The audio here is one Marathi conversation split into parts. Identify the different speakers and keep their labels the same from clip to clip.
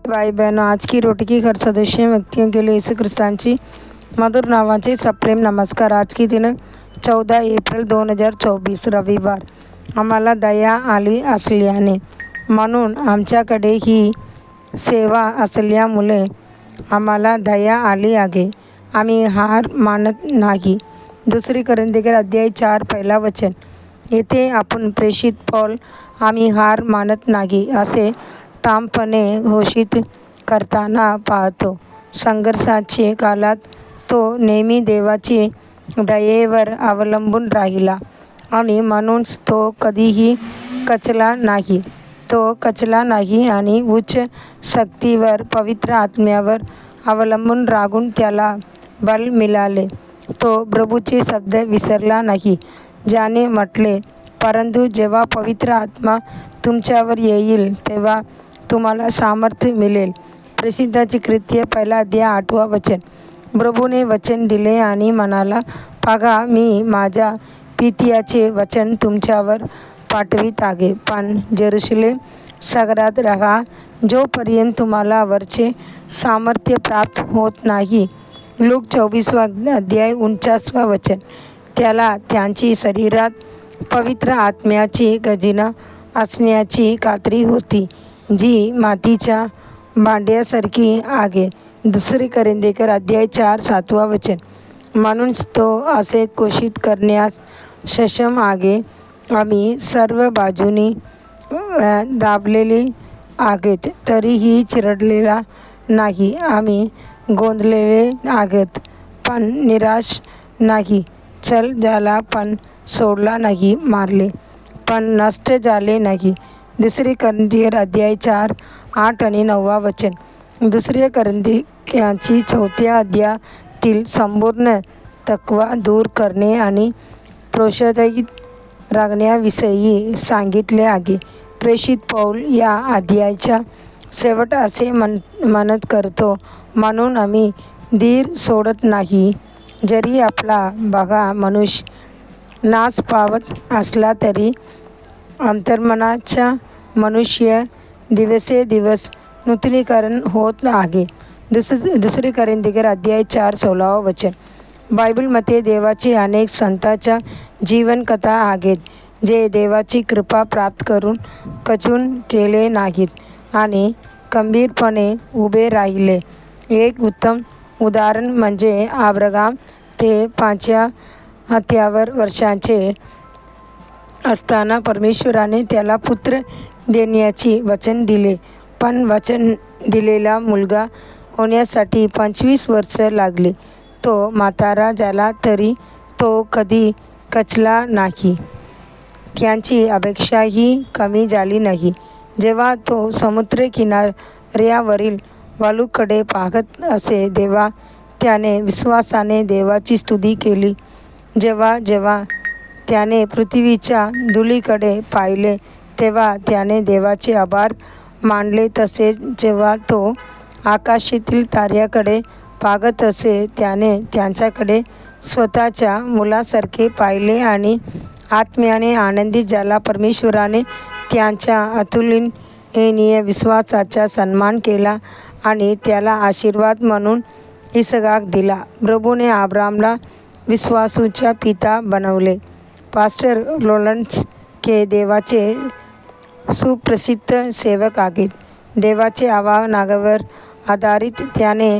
Speaker 1: भाई बहनों, आज की रोटी की हर सदस्य व्यक्तियों के लिए यीशु ख्रिस्तांची मधुर नावाचे सप्रेम नमस्कार। आज की दिन 14 एप्रिल 2024 रविवार। आम्हाला दया आली असल्याने, म्हणून आमच्याकडे ही सेवा असल्यामुळे आम्हाला दया आली आहे। आम्ही हार मानत नाही। 2 कोरिंथियर अध्याय 4 पहिला वचन। येथे आपण प्रेषित पौल आम्ही हार मानत नाही असे ठामपणे घोषित करताना पाहतो। संघर्षाच्या काळात तो नेहमी देवाची दयेवर अवलंबून राहिला आणि म्हणूनच तो कधीही खचला नाही। तो खचला नाही आणि उच्च शक्तीवर, पवित्र आत्म्यावर अवलंबून राहून त्याला बल मिळाले। तो प्रभूचे शब्द विसरला नाही, ज्याने म्हटले, परंतु जेव्हा पवित्र आत्मा तुमच्यावर येईल तेव्हा तुम्हाला सामर्थ्य मिळेल। प्रसिद्धाची कृत्य पहिला अध्याय 8 वचन। प्रभूने वचन दिले आणि म्हणाला, बघा, मी माझ्या पित्याचे वचन तुमच्यावर पाठवित आहे, पण जेरुसलेम शहरात राहा जोपर्यंत तुम्हाला वरचे सामर्थ्य प्राप्त होत नाही। लूक 24 अध्याय 49 वचन। त्याला त्यांची शरीरात पवित्र आत्म्याची खजिना असण्याची खात्री होती, जी मातीच्या भांड्यासारखी आहे। 2 कोरिंथियर अध्याय 4-7 वचन। म्हणून तो असे घोषित करण्यास सक्षम आहे, आम्ही सर्व बाजूनी दाबलेले आहोत तरीही चिरडलेला नाही, आम्ही गोंधलेले आहोत पण निराश नाही, छल झाला पण सोडला नाही, मारले पण नष्ट झाले नाही। 2 कोरिंथियर अध्याय 4:8 आणि 9 वचन। 2 कोरिंथियांची 4 अध्यायातील संपूर्ण थकवा दूर करणे आणि प्रोत्साहित राखण्याविषयी सांगितले आहे। प्रेषित पौल या अध्यायाच्या शेवट असे म्हणत करतो, म्हणून आम्ही धीर सोडत नाही, जरी आपला बघा मनुष्य नाश पावत असला तरी अंतर्मनाचा मनुष्य दिवसेदिवस नूतनीकरण होत आहे। 2 कोरिंथियर अध्याय 4:16 वचन। बायबलमध्ये देवाचे अनेक संतांच्या जीवनकथा आहेत, जे देवाची कृपा प्राप्त करून खचून गेले नाहीत आणि खंबीरपणे उभे राहिले। एक उत्तम उदाहरण म्हणजे अब्राहम। ते 75 वर्षांचे असताना परमेश्वराने त्याला पुत्र देण्याचे वचन दिले, पण वचन दिलेला मुलगा होण्यासाठी 25 वर्षे लागली। तो म्हातारा झाला तरी तो कधी खचला नाही, त्याची अपेक्षाही कमी झाली नाही। जेव्हा तो समुद्र किनाऱ्यावरील वाळूकडे पाहत असे तेव्हा त्याने विश्वासाने देवाची स्तुती केली। जेव्हा जेव्हा त्याने पृथ्वीच्या धुळीकडे पाहिले तेव्हा त्याने देवाचे आभार मानले। तसेच जेव्हा तो आकाशातील ताऱ्यांकडे पाहत असे त्याने त्यांच्याकडे स्वतःच्या मुलासारखे पाहिले आणि आत्म्याने आनंदित झाला। परमेश्वराने त्याच्या अतुलनीय विश्वासाचा सन्मान केला आणि त्याला आशीर्वाद म्हणून इसहाक दिला। प्रभूने अब्राहमला विश्वासूचा पिता बनवले। पास्टर लॉरेन्स के देवाचे सुप्रसिद्ध सेवक आहेत। देवाच्या आवाहनावर आधारित त्याने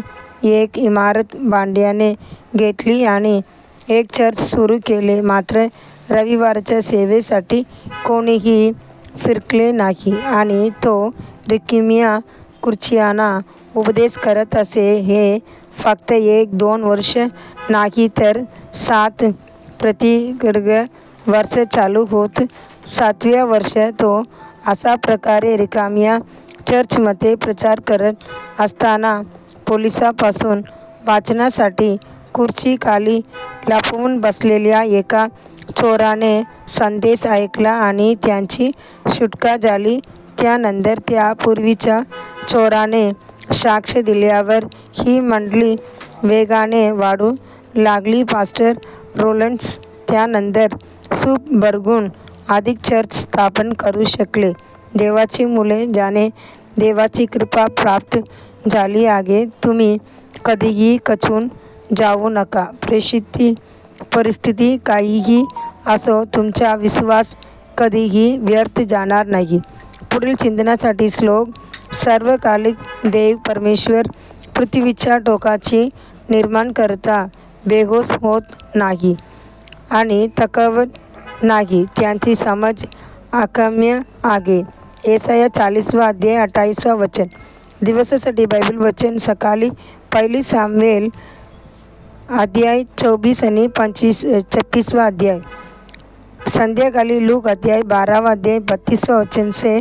Speaker 1: एक इमारत भाड्याने घेतली आणि एक चर्च सुरू केले। मात्र रविवारच्या सेवेसाठी कोणीही फिरकले नाही आणि तो रिकाम्या खुर्च्यांना उपदेश करत असे। हे फक्त 1-2 वर्ष नाही तर 7 प्रदीर्घ वर्ष चालू होत। 7व्या वर्षी तो अशा प्रकारे रिकाम्या चर्चमध्ये प्रचार करत असताना पोलिसांपासून वाचण्यासाठी खुर्चीखाली लपवून बसलेल्या एका चोराने संदेश ऐकला आणि त्याची सुटका झाली। त्यानंतर त्या पूर्वीच्या चोराने साक्ष दिल्यावर ही मंडळी वेगाने वाढू लागली। पास्टर लॉरेन्स त्यानंतर शंभरहून अधिक चर्च स्थापन करू शकले। देवाची मुले ज्याने देवाची कृपा प्राप्त झाली आहे. तुम्ही कधीही खचून जाऊ नका. परिस्थिती काहीही असो, तुमचा विश्वास कधीही व्यर्थ जाणार नाही. पुढील चिंतनासाठी श्लोक. सर्वकालिक देव परमेश्वर पृथ्वीच्या टोकाची निर्माण करता बेहोश होत नाही आणि थकवत नाही. त्यांची समज अगम्य आहे. येसाया 40 अध्याय 28 वचन. दिवसासाठी बायबल वचन सकाळी 1 सामुएल अध्याय 24 आणि 26 अध्याय. संध्याकाळी लूक अध्याय 12 अध्याय 32 वचन से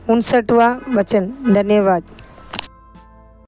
Speaker 1: 59 वचन. धन्यवाद.